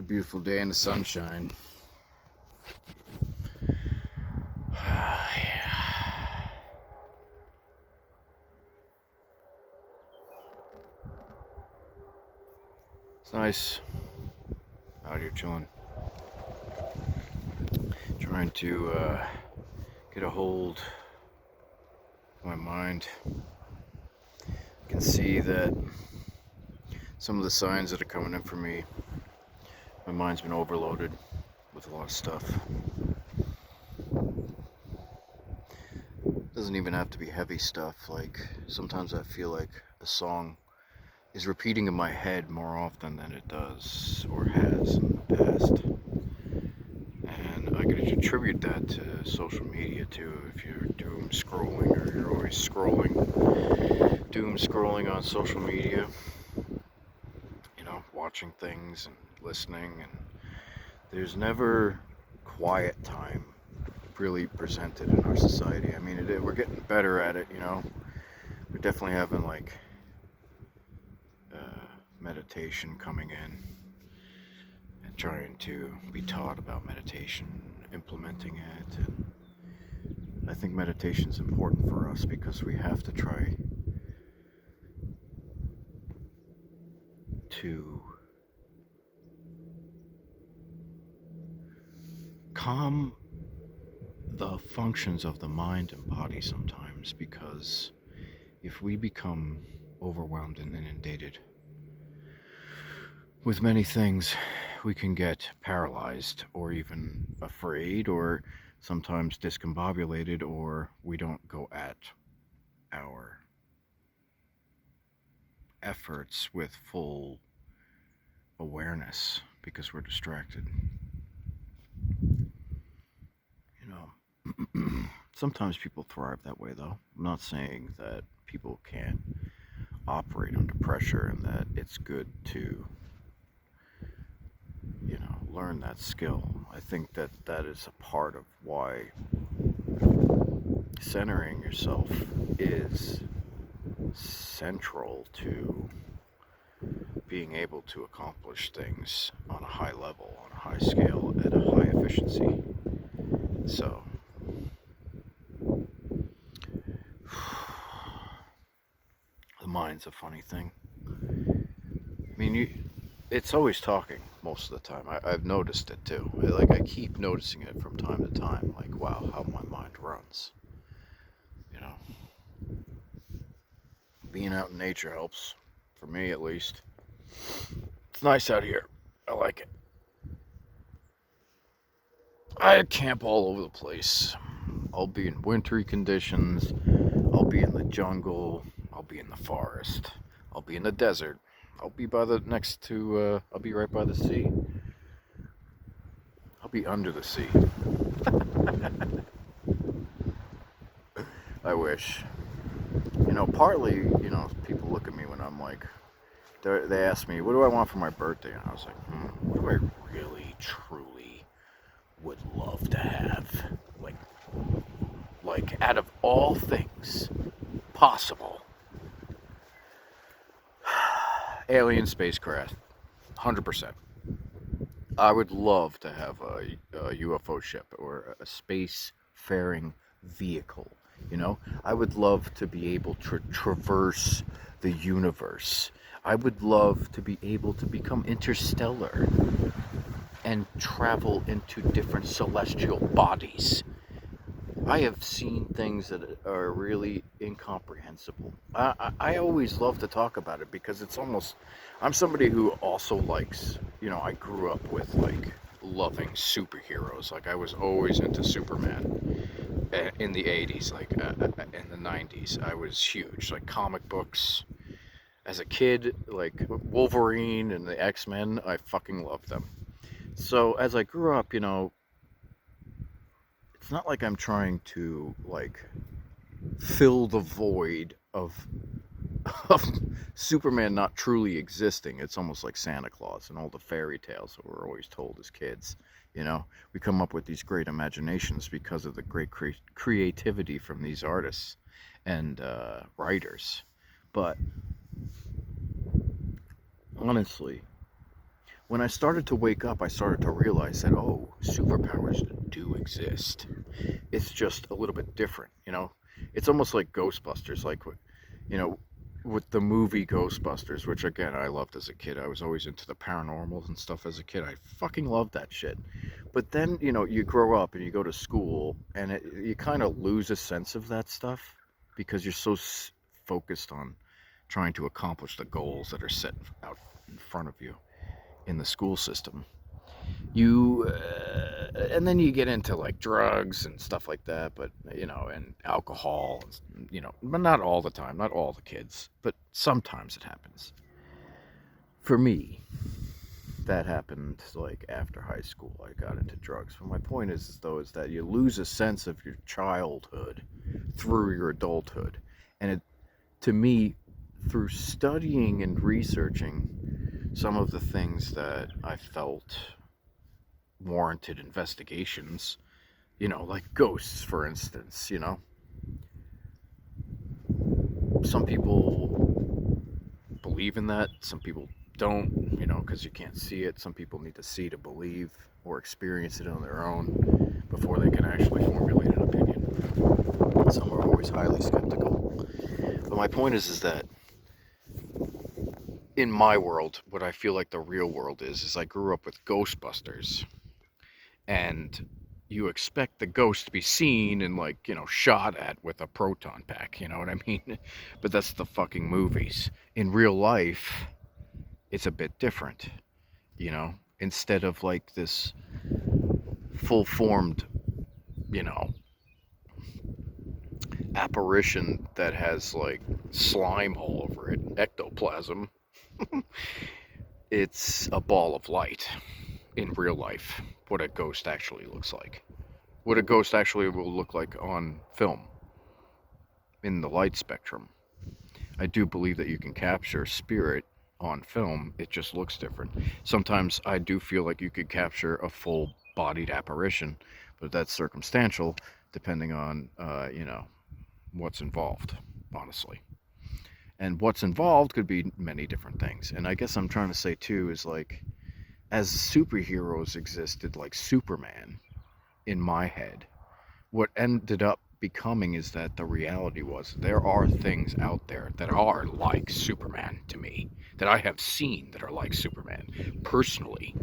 A beautiful day in the sunshine. Yeah. It's nice out here chilling. Trying to get a hold of my mind. I can see that some of the signs that are coming in for me, my mind's been overloaded with a lot of stuff. Doesn't even have to be heavy stuff. Like sometimes I feel like a song is repeating in my head more often than it does or has in the past. And I could attribute that to social media too. If you're doom scrolling or you're always doom scrolling on social media, watching things and listening, and there's never quiet time really presented in our society. I mean, we're getting better at it, We're definitely having like meditation coming in and trying to be taught about meditation, implementing it. And I think meditation is important for us because we have to try to calm the functions of the mind and body sometimes, because if we become overwhelmed and inundated with many things, we can get paralyzed or even afraid or sometimes discombobulated, or we don't go at our efforts with full awareness because we're distracted. Sometimes people thrive that way, though. I'm not saying that people can't operate under pressure and that it's good to, learn that skill. I think that that is a part of why centering yourself is central to being able to accomplish things on a high level, on a high scale, at a high efficiency. So, the mind's a funny thing. I mean, it's always talking most of the time. I've noticed it too. I keep noticing it from time to time. Like, wow, how my mind runs. Being out in nature helps, for me at least. It's nice out here. I like it. I camp all over the place. I'll be in wintry conditions. I'll be in the jungle. I'll be in the forest. I'll be in the desert. I'll be I'll be right by the sea. I'll be under the sea. I wish. Partly, people look at me when I'm like, they ask me, what do I want for my birthday? And I was like, what do I really, truly would love to have? Like out of all things possible, alien spacecraft, 100%. I would love to have a UFO ship or a space-faring vehicle. I would love to be able to traverse the universe. I would love to be able to become interstellar and travel into different celestial bodies. I have seen things that are really incomprehensible. I always love to talk about it because I'm somebody who also likes, I grew up with loving superheroes. Like I was always into Superman in the 80s, in the 90s. I was huge, like comic books. As a kid, like Wolverine and the X-Men, I fucking loved them. So as I grew up, it's not like I'm trying to fill the void of Superman not truly existing. It's almost like Santa Claus and all the fairy tales that we're always told as kids. We come up with these great imaginations because of the great creativity from these artists and writers. But honestly, when I started to wake up, I started to realize that, oh, superpowers do exist. It's just a little bit different, you know? It's almost like Ghostbusters, like, you know, with the movie Ghostbusters, which again, I loved as a kid. I was always into the paranormals and stuff as a kid. I fucking loved that shit. But then, you know, you grow up and you go to school and you kind of lose a sense of that stuff because you're so focused on trying to accomplish the goals that are set out in front of you in the school system. And then you get into like drugs and stuff like that, but you know, and alcohol, you know, but not all the time, not all the kids, but sometimes it happens. For me, that happened like after high school. I got into drugs. But my point is though, is that you lose a sense of your childhood through your adulthood, and to me, through studying and researching some of the things that I felt warranted investigations, you know, like ghosts, for instance, you know. Some people believe in that, some people don't, you know, because you can't see it. Some people need to see to believe or experience it on their own before they can actually formulate an opinion. Some are always highly skeptical. But my point is that in my world, what I feel like the real world is I grew up with Ghostbusters, and you expect the ghost to be seen and, like, you know, shot at with a proton pack, you know what I mean? But that's the fucking movies. In real life, it's a bit different, you know? Instead of like this full formed, you know, apparition that has like slime all over it, ectoplasm, it's a ball of light in real life, what a ghost actually looks like. What a ghost actually will look like on film, in the light spectrum. I do believe that you can capture spirit on film, it just looks different. Sometimes I do feel like you could capture a full bodied apparition, but that's circumstantial depending on, you know, what's involved, honestly. And what's involved could be many different things. And I guess I'm trying to say too is like, as superheroes existed, like Superman, in my head, what ended up becoming is that the reality was there are things out there that are like Superman to me, that I have seen that are like Superman personally,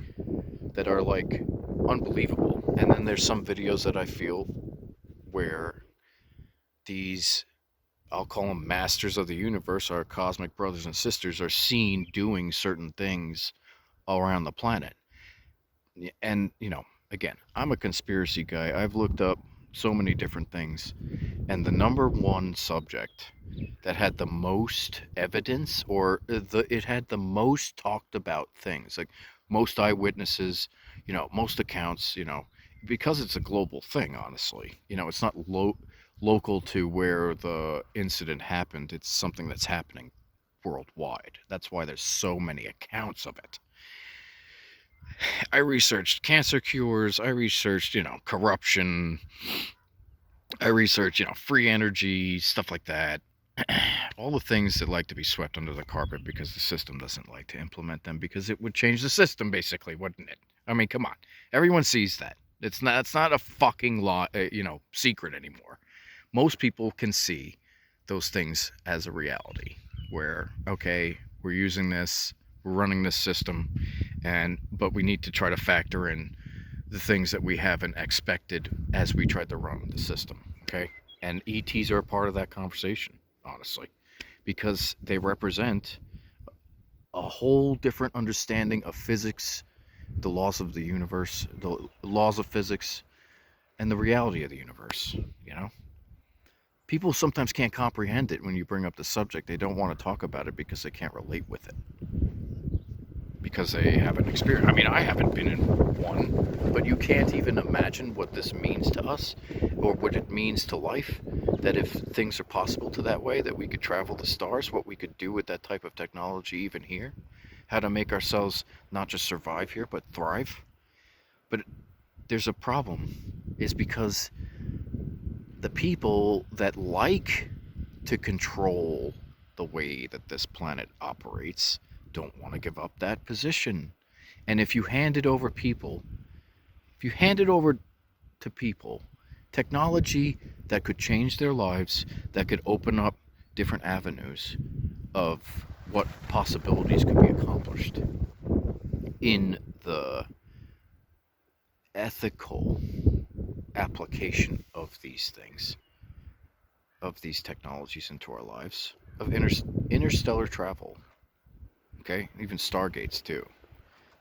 that are like unbelievable. And then there's some videos that I feel where these, I'll call them masters of the universe, our cosmic brothers and sisters, are seen doing certain things all around the planet. And, you know, again, I'm a conspiracy guy. I've looked up so many different things. And the number one subject that had the most evidence, or it had the most talked about things, like most eyewitnesses, you know, most accounts, you know, because it's a global thing, honestly. You know, it's not local to where the incident happened, it's something that's happening worldwide. That's why there's so many accounts of it. I researched cancer cures, I researched, you know, corruption, I researched, you know, free energy, stuff like that. All the things that like to be swept under the carpet because the system doesn't like to implement them because it would change the system, basically, wouldn't it? I mean, come on. Everyone sees that. It's not a fucking law, you know, secret anymore. Most people can see those things as a reality where, okay, we're using this, we're running this system, but we need to try to factor in the things that we haven't expected as we tried to run the system, okay? And ETs are a part of that conversation, honestly, because they represent a whole different understanding of physics, the laws of the universe, the laws of physics, and the reality of the universe, you know? People sometimes can't comprehend it when you bring up the subject. They don't want to talk about it because they can't relate with it. Because they haven't experienced. I mean, I haven't been in one, but you can't even imagine what this means to us or what it means to life. That if things are possible to that way, that we could travel the stars, what we could do with that type of technology even here, how to make ourselves not just survive here, but thrive. But there's a problem, is because the people that like to control the way that this planet operates don't want to give up that position. And if you hand it over to people, technology that could change their lives, that could open up different avenues of what possibilities could be accomplished in the ethical application of these things, of these technologies into our lives, of interstellar travel, okay? Even stargates too.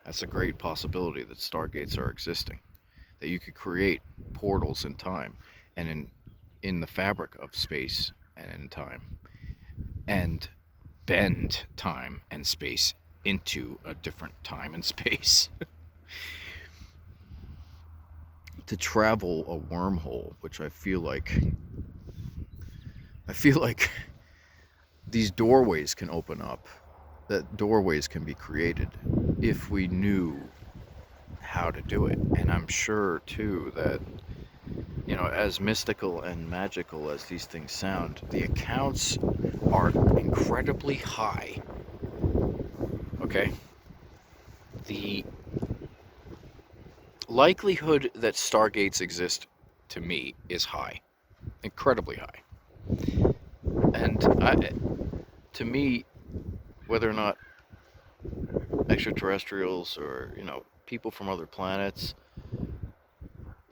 That's a great possibility that stargates are existing, that you could create portals in time and in the fabric of space and in time, and bend time and space into a different time and space. To travel a wormhole, which I feel like these doorways can open up, that doorways can be created if we knew how to do it. And I'm sure too that, as mystical and magical as these things sound, the accounts are incredibly high. Okay? The likelihood that stargates exist, to me, is high. Incredibly high. And to me, whether or not extraterrestrials or, people from other planets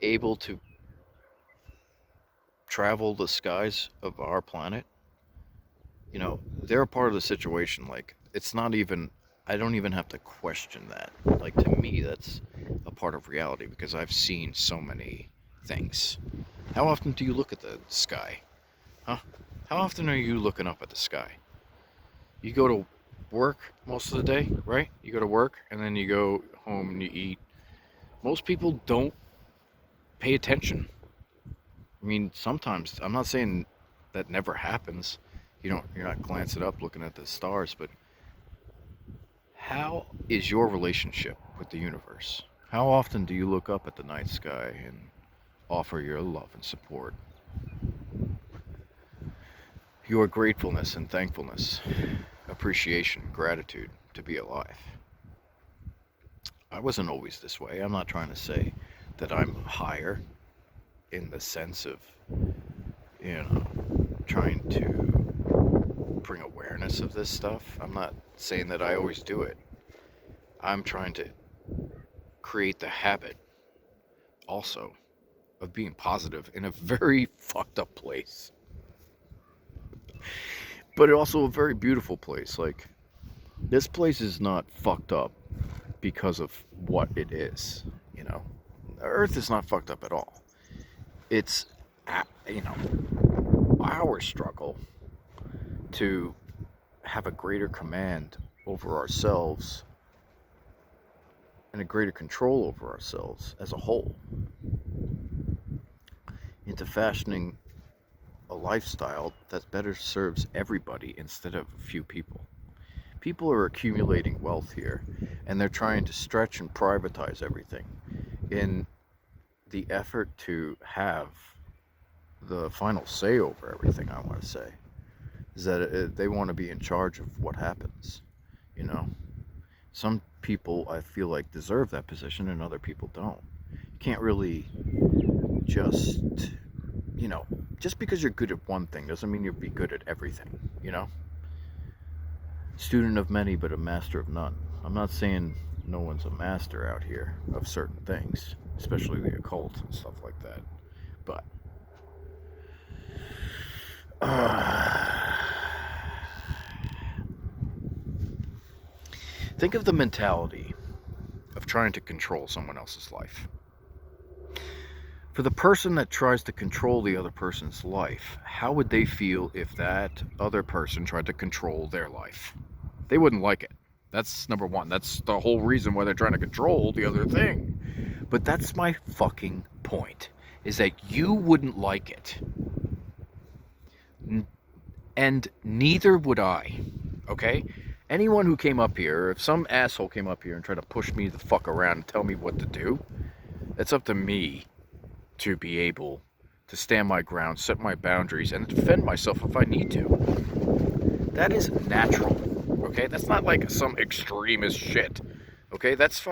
able to travel the skies of our planet, they're a part of the situation. Like, it's not even, I don't even have to question that. Like, to me, that's a part of reality because I've seen so many things. How often do you look at the sky? Huh? How often are you looking up at the sky? You go to work most of the day, right? You go to work and then you go home and you eat. Most people don't pay attention. I mean, sometimes, I'm not saying that never happens. You're not glancing up looking at the stars, but how is your relationship with the universe? How often do you look up at the night sky and offer your love and support? Your gratefulness and thankfulness, appreciation, gratitude to be alive. I wasn't always this way. I'm not trying to say that I'm higher in the sense of, trying to bring awareness of this stuff. I'm not saying that I always do it. I'm trying to create the habit also of being positive in a very fucked up place. But also a very beautiful place. Like, this place is not fucked up because of what it is, Earth is not fucked up at all. It's, our struggle to have a greater command over ourselves and a greater control over ourselves as a whole into fashioning a lifestyle that better serves everybody instead of a few people. People are accumulating wealth here, and they're trying to stretch and privatize everything in the effort to have the final say over everything. I want to say is that they want to be in charge of what happens. Some people, I feel like, deserve that position and other people don't. You can't really just, just because you're good at one thing doesn't mean you'll be good at everything. Student of many but a master of none. I'm not saying no one's a master out here of certain things, especially the occult and stuff like that, but think of the mentality of trying to control someone else's life. For the person that tries to control the other person's life, how would they feel if that other person tried to control their life? They wouldn't like it. That's number one. That's the whole reason why they're trying to control the other thing. But that's my fucking point, is that you wouldn't like it. And neither would I, okay? Anyone who came up here, if some asshole came up here and tried to push me the fuck around and tell me what to do, it's up to me to be able to stand my ground, set my boundaries, and defend myself if I need to. That is natural, okay? That's not like some extremist shit, Okay, that's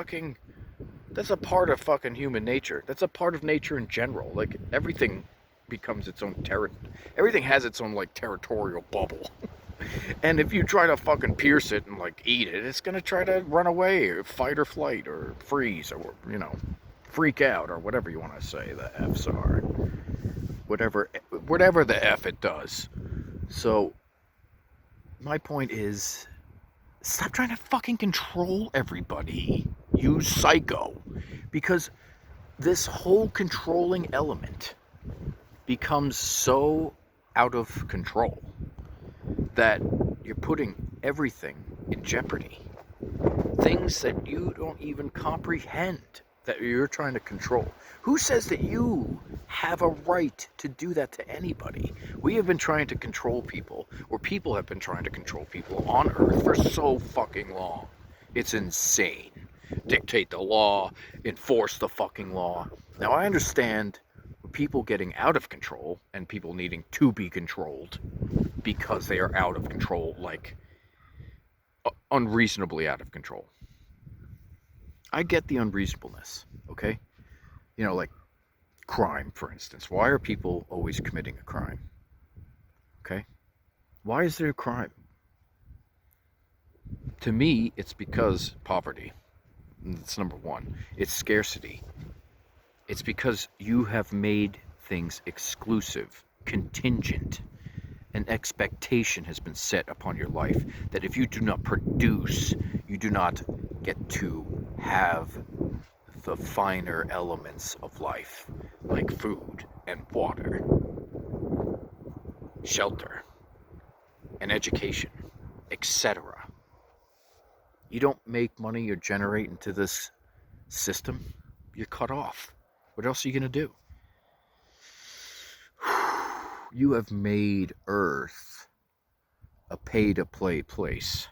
a part of fucking human nature. That's a part of nature in general. Like everything becomes its own everything has its own like territorial bubble. And if you try to fucking pierce it and like eat it, it's gonna try to run away or fight or flight or freeze or freak out or whatever you want to say the F's are. Whatever the F it does. So my point is, stop trying to fucking control everybody, you psycho. Because this whole controlling element becomes so out of control that you're putting everything in jeopardy. Things that you don't even comprehend that you're trying to control. Who says that you have a right to do that to anybody? We have been trying to control people, or people have been trying to control people on Earth for so fucking long. It's insane. Dictate the law, enforce the fucking law. Now, I understand people getting out of control and people needing to be controlled because they are out of control, like unreasonably out of control. I get the unreasonableness, okay? Like crime, for instance. Why are people always committing a crime? Okay? Why is there a crime? To me, it's because poverty. That's number one. It's scarcity. It's because you have made things exclusive, contingent. An expectation has been set upon your life that if you do not produce, you do not get to have the finer elements of life, like food and water, shelter, and education, etc. You don't make money or generate into this system, you're cut off. What else are you going to do? You have made Earth a pay-to-play place.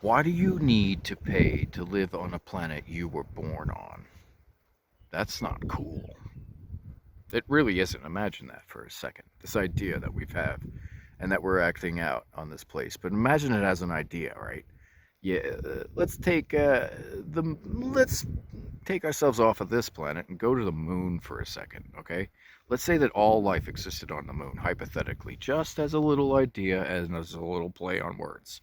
Why do you need to pay to live on a planet you were born on? That's not cool. It really isn't. Imagine that for a second. This idea that we've had and that we're acting out on this place. But imagine it as an idea, right? Yeah, let's take ourselves off of this planet and go to the moon for a second, okay? Let's say that all life existed on the moon, hypothetically, just as a little idea and as a little play on words.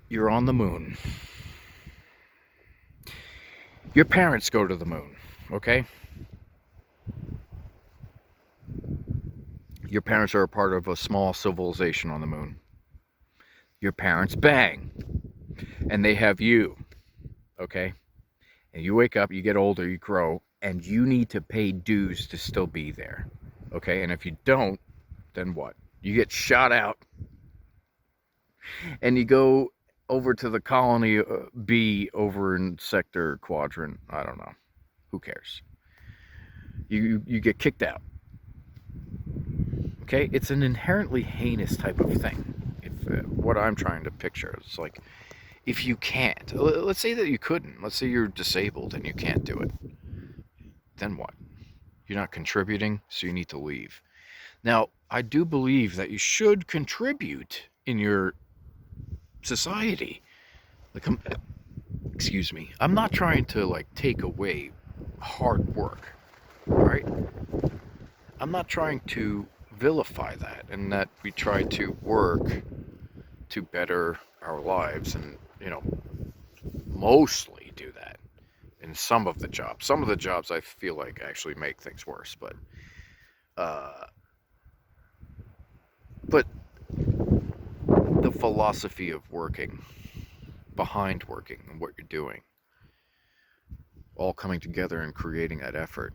You're on the moon. Your parents go to the moon, okay? Your parents are a part of a small civilization on the moon. Your parents bang, and they have you, okay? And you wake up, you get older, you grow, and you need to pay dues to still be there, okay? And if you don't, then what? You get shot out, and you go over to the colony B over in sector quadrant. I don't know. Who cares? You get kicked out. Okay, it's an inherently heinous type of thing. If what I'm trying to picture is like, if you can't, let's say that you couldn't. Let's say you're disabled and you can't do it. Then what? You're not contributing, so you need to leave. Now, I do believe that you should contribute in your society. Like, excuse me. I'm not trying to like take away hard work, right? I'm not trying to vilify that and that we try to work to better our lives and, mostly do that in some of the jobs. Some of the jobs I feel like actually make things worse, but the philosophy of working, behind working and what you're doing, all coming together and creating that effort,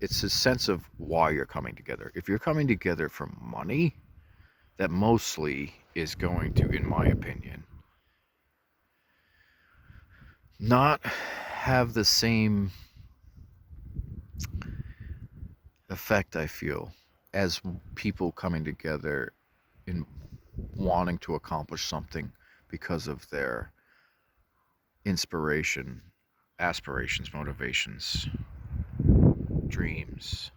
it's a sense of why you're coming together. If you're coming together for money, that mostly is going to, in my opinion, not have the same effect, I feel, as people coming together in wanting to accomplish something because of their inspiration, aspirations, motivations, dreams,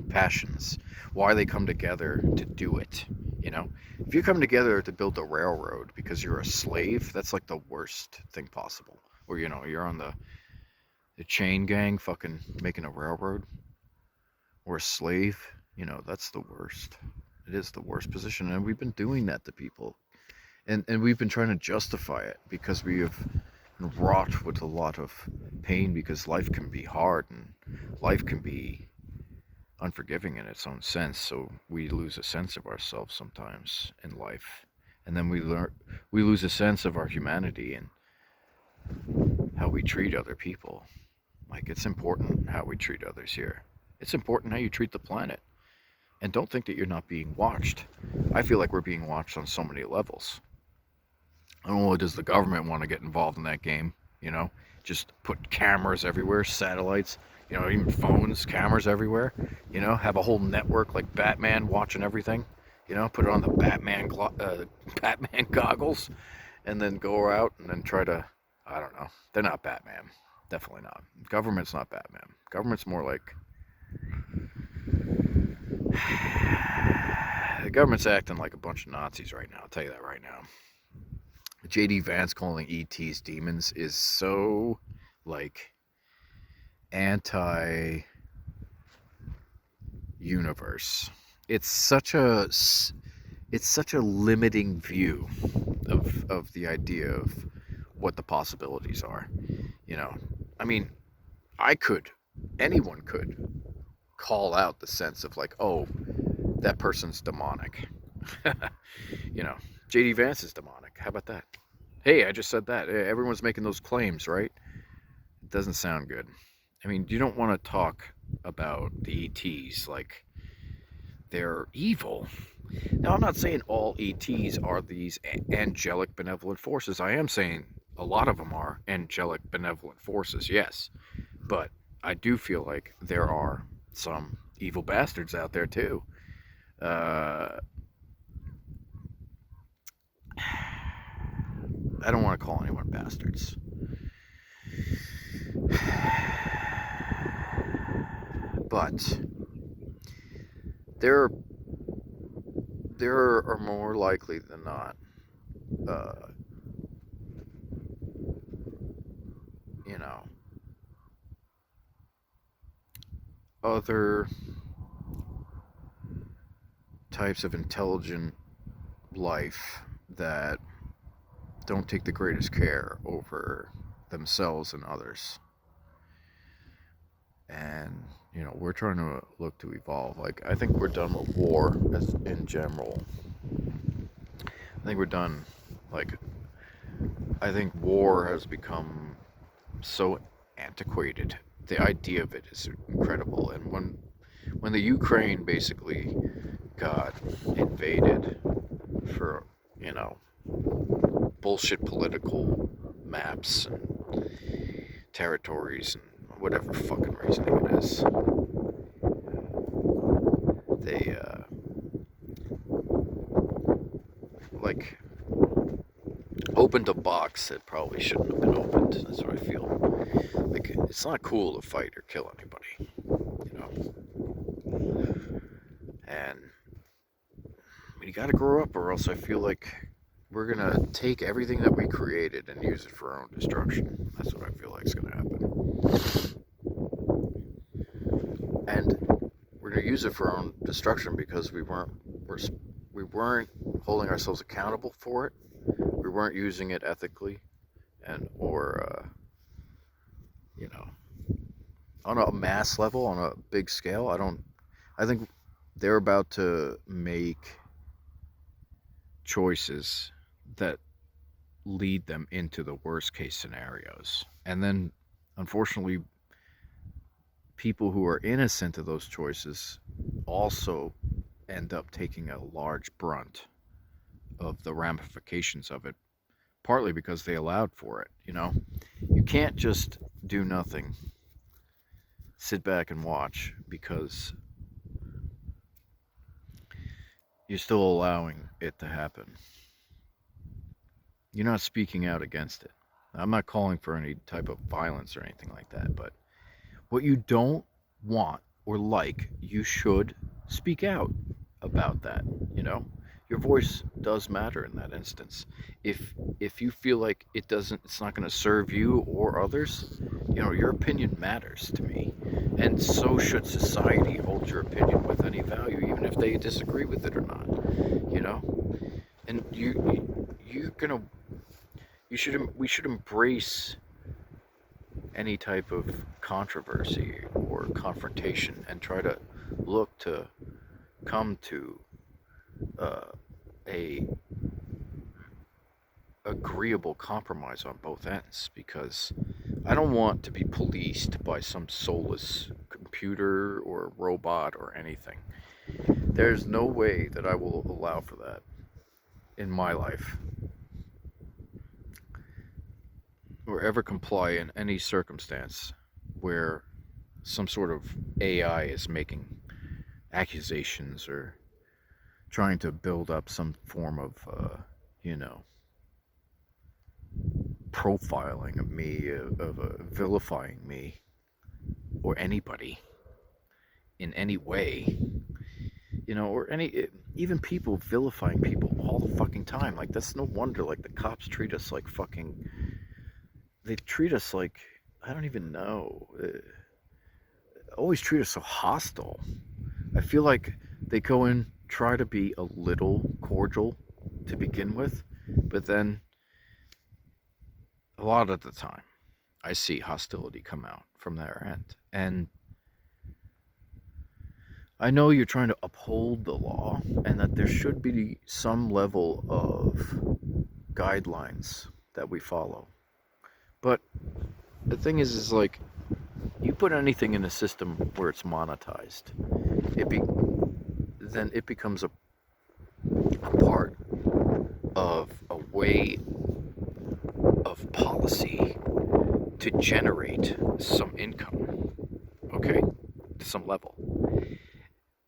passions, why they come together to do it. If you come together to build a railroad because you're a slave, that's like the worst thing possible. Or you're on the chain gang fucking making a railroad, or a slave. That's the worst. It is the worst position, and we've been doing that to people, and we've been trying to justify it because we have been wrought with a lot of pain, because life can be hard and life can be unforgiving in its own sense. So we lose a sense of ourselves sometimes in life, and then we lose a sense of our humanity and how we treat other people. Like, it's important how we treat others here. It's important how you treat the planet. And don't think that you're not being watched. I feel like we're being watched on so many levels. Not only does the government want to get involved in that game, just put cameras everywhere, satellites, even phones, cameras everywhere, have a whole network like Batman watching everything, put it on the Batman goggles, and then go out and then try to, I don't know. They're not Batman. Definitely not. Government's not Batman. Government's more like, the government's acting like a bunch of Nazis right now. I'll tell you that right now. J.D. Vance calling ETs demons is so, like, anti-universe. It's such a limiting view of the idea of what the possibilities are. I mean, anyone could call out the sense of, like, oh, that person's demonic. J.D. Vance is demonic. How about that? Hey, I just said that. Everyone's making those claims, right? It doesn't sound good. I mean, you don't want to talk about the ETs like they're evil. Now, I'm not saying all ETs are these angelic benevolent forces. I am saying a lot of them are angelic benevolent forces, yes. But I do feel like there are some evil bastards out there too. I don't want to call anyone bastards. But there are more likely than not, other types of intelligent life that don't take the greatest care over themselves and others. And, we're trying to look to evolve. Like, I think we're done with war in general. I think we're done. Like, I think war has become so antiquated. The idea of it is incredible. And when the Ukraine basically got invaded for, bullshit political maps and territories and whatever fucking reasoning it is, they like opened a box that probably shouldn't have been opened. That's what I feel. Like, it's not cool to fight or kill anybody, and you gotta grow up, or else I feel like we're gonna take everything that we created and use it for our own destruction. That's what I feel like is gonna happen. And we're gonna use it for our own destruction because we weren't holding ourselves accountable for it. We weren't using it ethically, or on a mass level, on a big scale. I think they're about to make choices that lead them into the worst case scenarios. And then, unfortunately, people who are innocent of those choices also end up taking a large brunt of the ramifications of it, partly because they allowed for it. You can't just do nothing, sit back and watch, because you're still allowing it to happen. You're not speaking out against it. I'm not calling for any type of violence or anything like that, but what you don't want or like, you should speak out about that, you know? Your voice does matter in that instance. If you feel like it's not going to serve you or others, your opinion matters to me. And so should society hold your opinion with any value, even if they disagree with it or not, you know? And you're going to we should embrace any type of controversy or confrontation and try to look to come to uh, a agreeable compromise on both ends, because I don't want to be policed by some soulless computer or robot or anything. There's no way that I will allow for that in my life, or ever comply in any circumstance where some sort of AI is making accusations or trying to build up some form of, you know, profiling of me, of vilifying me or anybody in any way, or even people vilifying people all the fucking time. Like, that's no wonder, like, the cops treat us like fucking, they treat us like, I don't even know, always treat us so hostile. I feel like they go in, try to be a little cordial to begin with, but then a lot of the time I see hostility come out from their end. And I know you're trying to uphold the law and that there should be some level of guidelines that we follow. But the thing is like, you put anything in a system where it's monetized, then it becomes a part of a way of policy to generate some income, okay, to some level.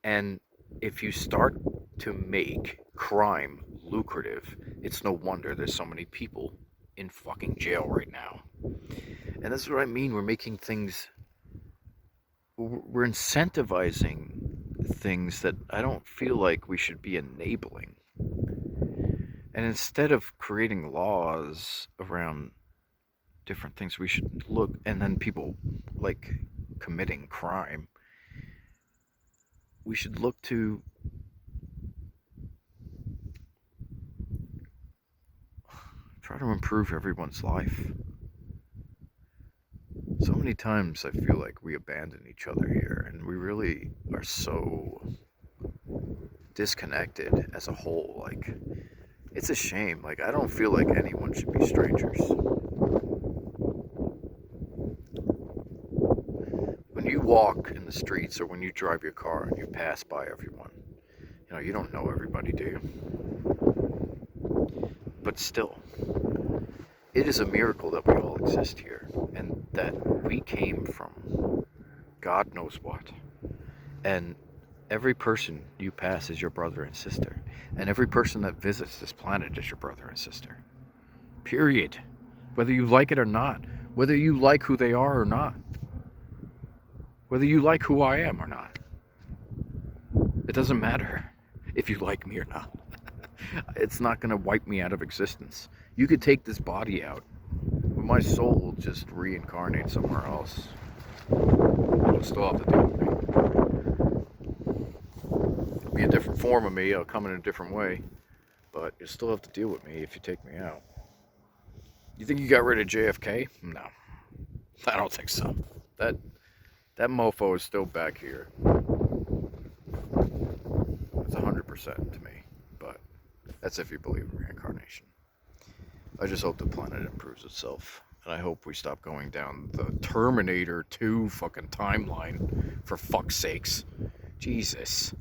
And if you start to make crime lucrative, it's no wonder there's so many people in fucking jail right now. And that's what I mean. We're incentivizing things that I don't feel like we should be enabling. And instead of creating laws around different things, we should look, and then people like committing crime, we should look to try to improve everyone's life. So many times I feel like we abandon each other here, and we really are so disconnected as a whole. Like, it's a shame. Like, I don't feel like anyone should be strangers. When you walk in the streets or when you drive your car and you pass by everyone, you don't know everybody, do you? But still, it is a miracle that we all exist here and that we came from God knows what. And every person you pass is your brother and sister. And every person that visits this planet is your brother and sister. Period. Whether you like it or not. Whether you like who they are or not. Whether you like who I am or not. It doesn't matter if you like me or not. It's not going to wipe me out of existence. You could take this body out, but my soul will just reincarnate somewhere else. It'll still have to deal with me. It'll be a different form of me. It'll come in a different way. But you'll still have to deal with me if you take me out. You think you got rid of JFK? No. I don't think so. That mofo is still back here. It's 100% to me. But that's if you believe in reincarnation. I just hope the planet improves itself. And I hope we stop going down the Terminator 2 fucking timeline, for fuck's sakes. Jesus.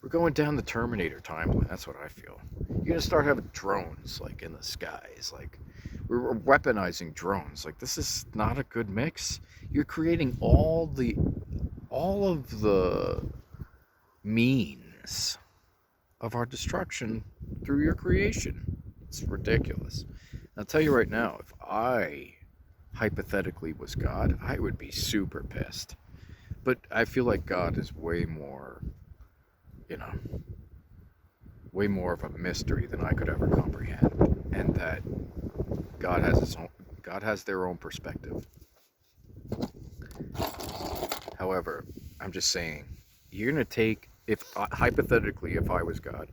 We're going down the Terminator timeline, that's what I feel. You're gonna start having drones, like, in the skies. Like, we're weaponizing drones. Like, this is not a good mix. You're creating all of the means of our destruction through your creation. It's ridiculous. I'll tell you right now, if I hypothetically was God, I would be super pissed. But I feel like God is way more, you know, way more of a mystery than I could ever comprehend, and that God has its own, God has their own perspective. However, I'm just saying, you're gonna take if hypothetically, if I was God,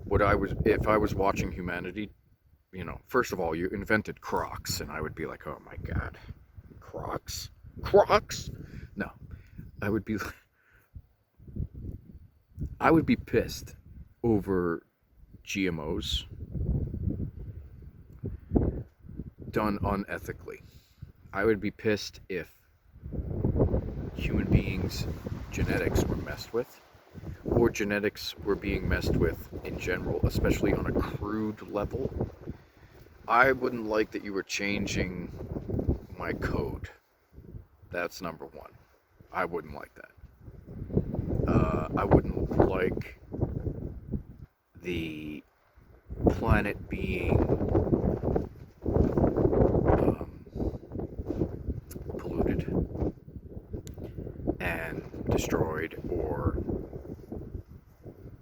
what I was if I was watching humanity, first of all, you invented Crocs, and I would be like, oh my God, Crocs, Crocs. No, I would be I would be pissed over GMOs done unethically. I would be pissed if human beings' genetics were messed with, or genetics were being messed with in general, especially on a crude level. I wouldn't like that you were changing my code. That's number one. I wouldn't like that. I wouldn't like the planet being polluted and destroyed or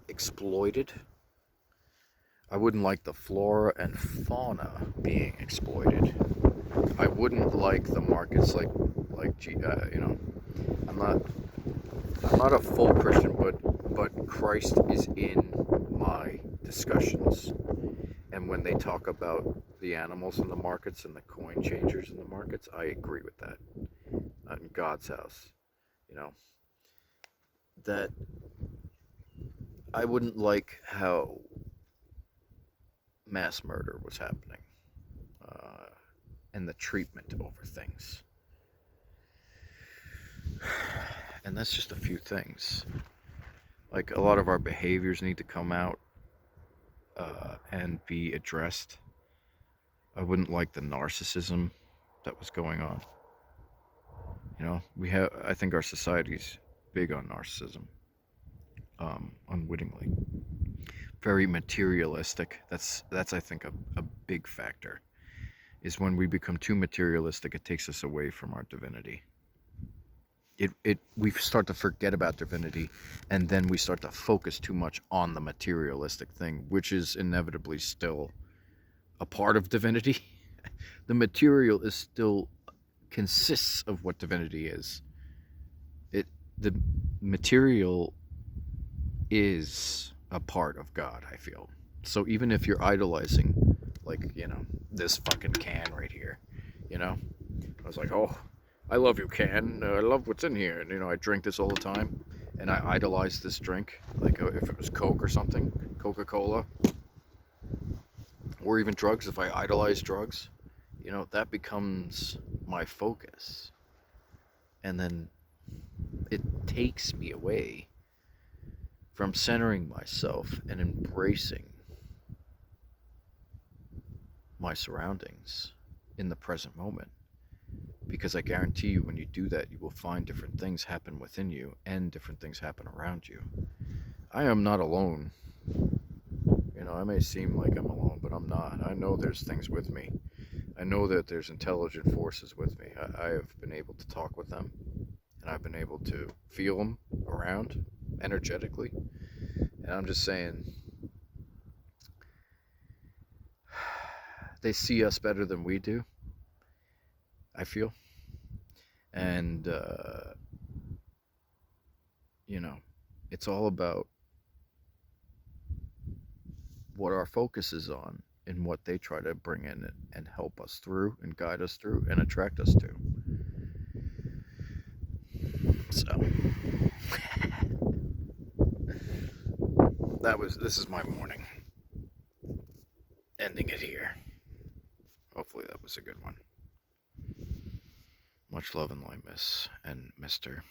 exploited. I wouldn't like the flora and fauna being exploited. I wouldn't like the markets I'm not I'm not a full Christian, but Christ is in my discussions. And when they talk about the animals in the markets and the coin changers in the markets, I agree with that. In God's house, you know, that I wouldn't like how mass murder was happening, uh, and the treatment over things. And that's just a few things. Like, a lot of our behaviors need to come out and be addressed. I wouldn't like the narcissism that was going on. I think our society's big on narcissism, unwittingly. Very materialistic. That's I think a big factor. Is when we become too materialistic, it takes us away from our divinity. We start to forget about divinity, and then we start to focus too much on the materialistic thing, which is inevitably still a part of divinity. The material is still consists of what divinity is. The material is a part of God, I feel. So even if you're idolizing, like, this fucking can right here, I was like, oh, I love you, can. I love what's in here. And, I drink this all the time. And I idolize this drink. Like, if it was Coke or something, Coca-Cola. Or even drugs, if I idolize drugs, that becomes my focus. And then it takes me away from centering myself and embracing my surroundings in the present moment. Because I guarantee you, when you do that, you will find different things happen within you and different things happen around you. I am not alone. I may seem like I'm alone, but I'm not. I know there's things with me. I know that there's intelligent forces with me. I have been able to talk with them, and I've been able to feel them around energetically. And I'm just saying, they see us better than we do, I feel. And, it's all about what our focus is on and what they try to bring in and help us through and guide us through and attract us to. So, this is my morning. Ending it here. Hopefully that was a good one. Much love and light, Miss and Mr.